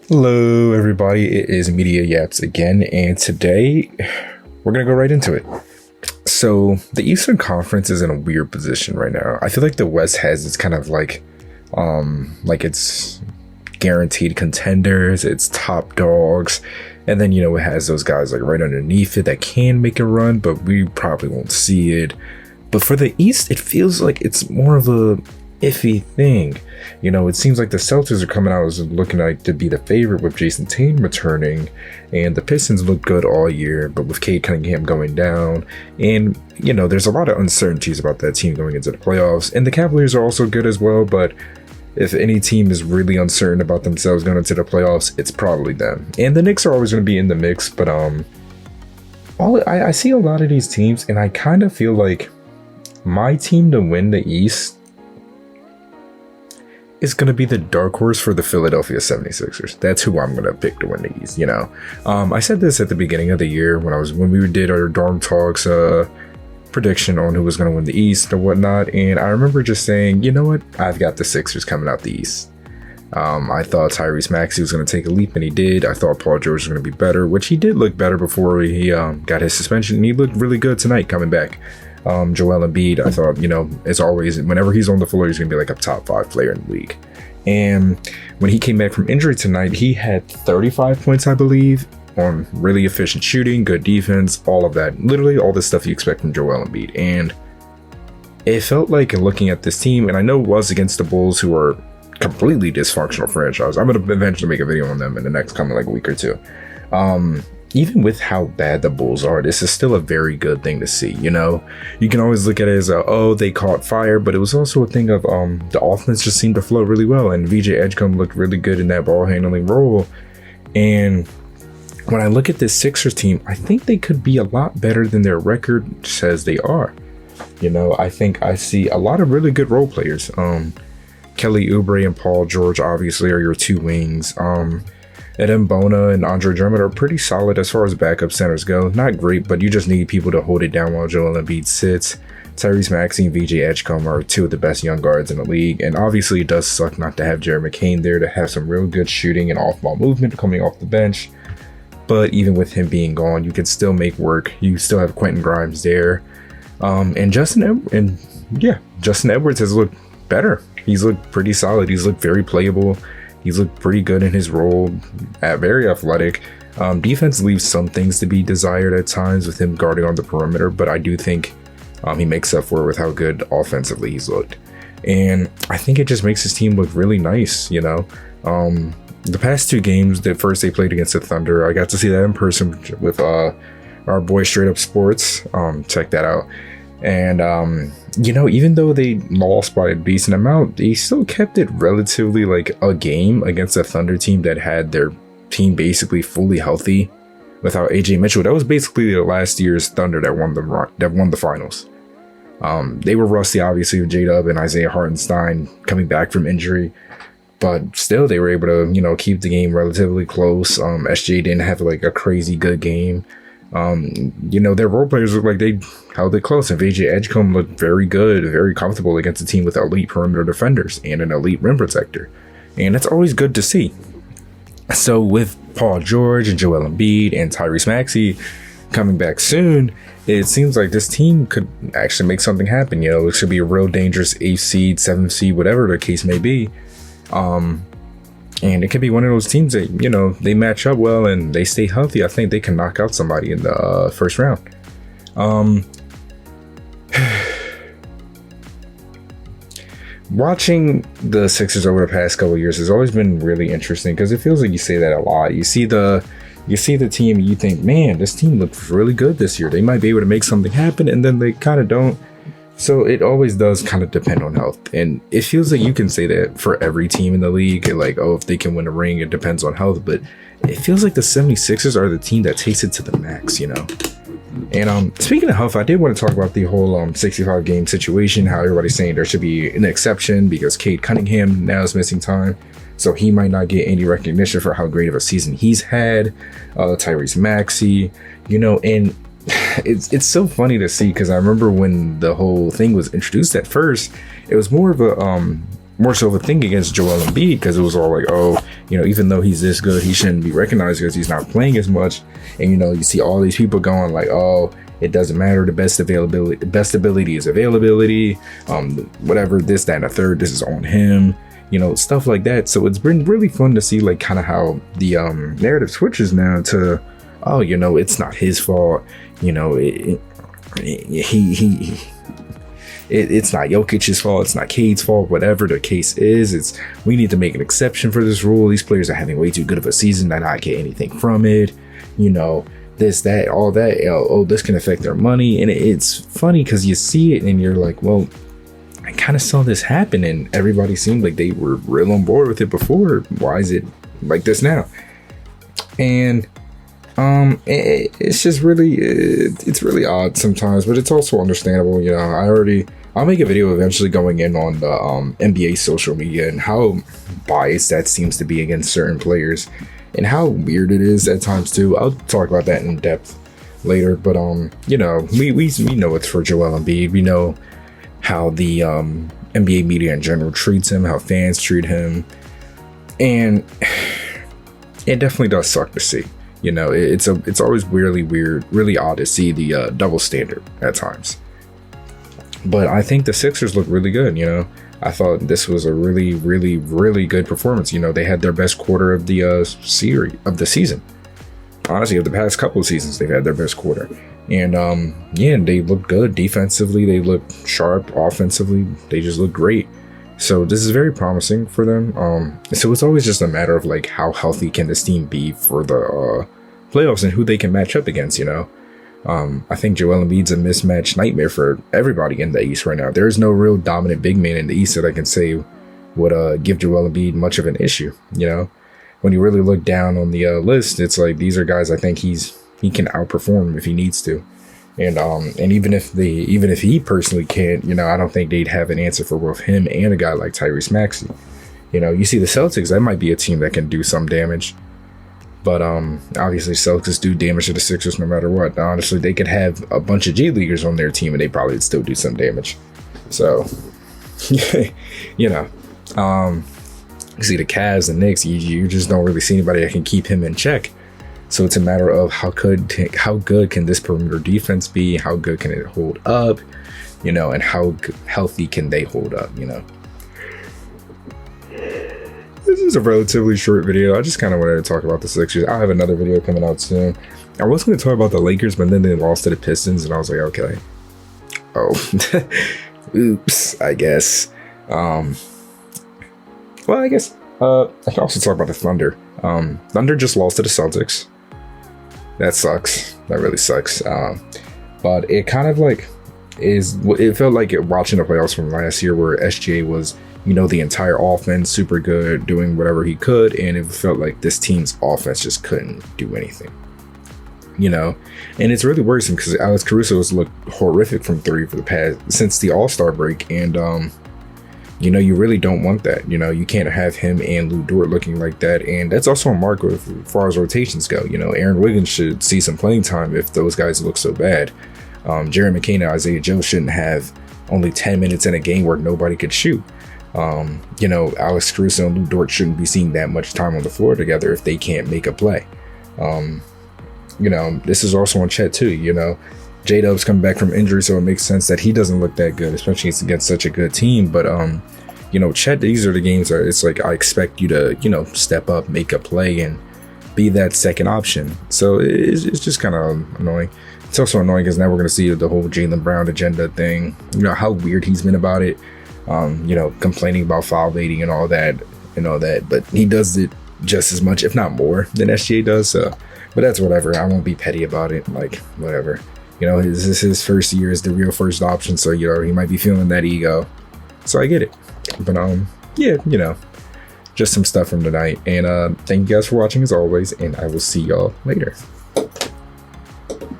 Hello, everybody. It is Media Yaps again, and today we're going to go right into it. So, the Eastern Conference is in a weird position right now. I feel like the West has its kind of like it's guaranteed contenders, it's top dogs, and then, it has those guys like right underneath it that can make a run, but we probably won't see it. But for the East, it feels like it's more of a iffy thing. It seems like the Celtics are coming out as looking like to be the favorite with Jason Tatum returning, and the Pistons look good all year, but with Cade Cunningham going down, and there's a lot of uncertainties about that team going into the playoffs. And the Cavaliers are also good as well, but if any team is really uncertain about themselves going into the playoffs, it's probably them. And the Knicks are always going to be in the mix, but I see a lot of these teams, and I kind of feel like my team to win the East is going to be the dark horse for the Philadelphia 76ers. That's who I'm going to pick to win the East, I said this at the beginning of the year when we did our Dorm Talks prediction on who was going to win the East or whatnot, and I remember just saying, you know what, I've got the Sixers coming out the East. I thought Tyrese Maxey was going to take a leap, and he did. I thought Paul George was going to be better, which he did look better before he got his suspension, and he looked really good tonight coming back. Joel Embiid, I thought, as always, whenever he's on the floor, he's going to be like a top 5 player in the league. And when he came back from injury tonight, he had 35 points, I believe, on really efficient shooting, good defense, all of that. Literally all the stuff you expect from Joel Embiid. And it felt like looking at this team, and I know it was against the Bulls, who are completely dysfunctional franchise. I'm going to eventually make a video on them in the next coming week or two. Even with how bad the Bulls are, this is still a very good thing to see. You can always look at it as they caught fire, but it was also a thing of the offense just seemed to flow really well, and VJ Edgecombe looked really good in that ball handling role. And when I look at this Sixers team, I think they could be a lot better than their record says they are. I think I see a lot of really good role players. Kelly Oubre and Paul George obviously are your two wings. Edem Bona and Andre Drummond are pretty solid as far as backup centers go. Not great, but you just need people to hold it down while Joel Embiid sits. Tyrese Maxey and VJ Edgecombe are two of the best young guards in the league, and obviously it does suck not to have Jared McCain there to have some real good shooting and off-ball movement coming off the bench. But even with him being gone, you can still make work. You still have Quentin Grimes there, and Justin Edwards has looked better. He's looked pretty solid. He's looked very playable. He's looked pretty good in his role, very athletic. Defense leaves some things to be desired at times with him guarding on the perimeter, but I do think he makes up for it with how good offensively he's looked. And I think it just makes his team look really nice, The past 2 games, the first they played against the Thunder, I got to see that in person with our boy Straight Up Sports. Check that out. And even though they lost by a decent amount, they still kept it relatively like a game against a Thunder team that had their team basically fully healthy without AJ Mitchell. That was basically the last year's Thunder that won the finals. They were rusty, obviously, with J-Dub and Isaiah Hartenstein coming back from injury, but still they were able to keep the game relatively close. SJ didn't have like a crazy good game. Their role players look like they held it close, and VJ Edgecombe looked very good, very comfortable against a team with elite perimeter defenders and an elite rim protector, and that's always good to see. So with Paul George and Joel Embiid and Tyrese Maxey coming back soon, it seems like this team could actually make something happen. It should be a real dangerous 8th seed, 7th seed, whatever the case may be. And it could be one of those teams that, they match up well and they stay healthy. I think they can knock out somebody in the first round. Watching the Sixers over the past couple of years has always been really interesting because it feels like you say that a lot. You see the team and you think, man, this team looks really good this year. They might be able to make something happen, and then they kind of don't. So it always does kind of depend on health. And it feels like you can say that for every team in the league. Like, if they can win a ring, it depends on health. But it feels like the 76ers are the team that takes it to the max, And speaking of health, I did want to talk about the whole 65 game situation, how everybody's saying there should be an exception because Cade Cunningham now is missing time. So he might not get any recognition for how great of a season he's had. Tyrese Maxey, and it's so funny to see because I remember when the whole thing was introduced at first, it was more so of a thing against Joel Embiid because it was all like, even though he's this good, he shouldn't be recognized because he's not playing as much. And, you see all these people going like, oh, it doesn't matter. The best ability is availability. Whatever, this, that, and a third, this is on him, stuff like that. So it's been really fun to see like kind of how the narrative switches now to, oh, it's not his fault. It's not Jokic's fault. It's not Cade's fault. Whatever the case is, we need to make an exception for this rule. These players are having way too good of a season to not get anything from it. This, that, all that. Oh, this can affect their money. And it's funny because you see it and you're like, well, I kind of saw this happen and everybody seemed like they were real on board with it before. Why is it like this now? And it's just really, it's really odd sometimes, but it's also understandable. I'll make a video eventually going in on the NBA social media and how biased that seems to be against certain players and how weird it is at times too. I'll talk about that in depth later, but we know it's for Joel Embiid. We know how the NBA media in general treats him, how fans treat him, and it definitely does suck to see. It's always really odd to see the double standard at times. But I think the Sixers look really good. I thought this was a really, really, really good performance. They had their best quarter of the season. Honestly, of the past couple of seasons, they've had their best quarter. And they look good defensively. They look sharp offensively. They just look great. So this is very promising for them. So it's always just a matter of like how healthy can this team be for the playoffs and who they can match up against. I think Joel Embiid's a mismatch nightmare for everybody in the East right now. There is no real dominant big man in the East that I can say would give Joel Embiid much of an issue. When you really look down on the list, it's like these are guys I think he can outperform if he needs to. And even if he personally can't, I don't think they'd have an answer for both him and a guy like Tyrese Maxey. You see the Celtics, that might be a team that can do some damage. But obviously Celtics do damage to the Sixers no matter what. Honestly, they could have a bunch of G Leaguers on their team and they probably would still do some damage. So, see the Cavs and Knicks, you just don't really see anybody that can keep him in check. So it's a matter of how good can this perimeter defense be? How good can it hold up? And how healthy can they hold up? This is a relatively short video. I just kind of wanted to talk about the Sixers. I'll have another video coming out soon. I was going to talk about the Lakers, but then they lost to the Pistons, and I was like, okay. Oh, oops, I guess. Well, I guess I can also talk about the Thunder. Thunder just lost to the Celtics. That sucks. That really sucks. But it kind of like it felt like watching the playoffs from last year where SGA was, the entire offense super good, doing whatever he could, and it felt like this team's offense just couldn't do anything. And it's really worrisome because Alex Caruso has looked horrific from three since the All-Star break, and you really don't want that. You can't have him and Lou Dort looking like that. And that's also a mark as far as rotations go. Aaron Wiggins should see some playing time if those guys look so bad. Jared McCain and Isaiah Joe shouldn't have only 10 minutes in a game where nobody could shoot. Alex Caruso and Lou Dort shouldn't be seeing that much time on the floor together if they can't make a play. This is also on Chet too. J-Dub's coming back from injury, so it makes sense that he doesn't look that good, especially against such a good team. But Chet, these are the games where it's like I expect you to step up, make a play, and be that second option. So it's just kind of annoying. It's also annoying because now we're going to see the whole Jaylen Brown agenda thing. How weird he's been about it. Complaining about foul baiting and all that, but he does it just as much, if not more, than SGA does. So, but that's whatever. I won't be petty about it. Like, whatever. This is his first year as the real first option, so he might be feeling that ego. So I get it. But just some stuff from tonight. And thank you guys for watching as always, and I will see y'all later.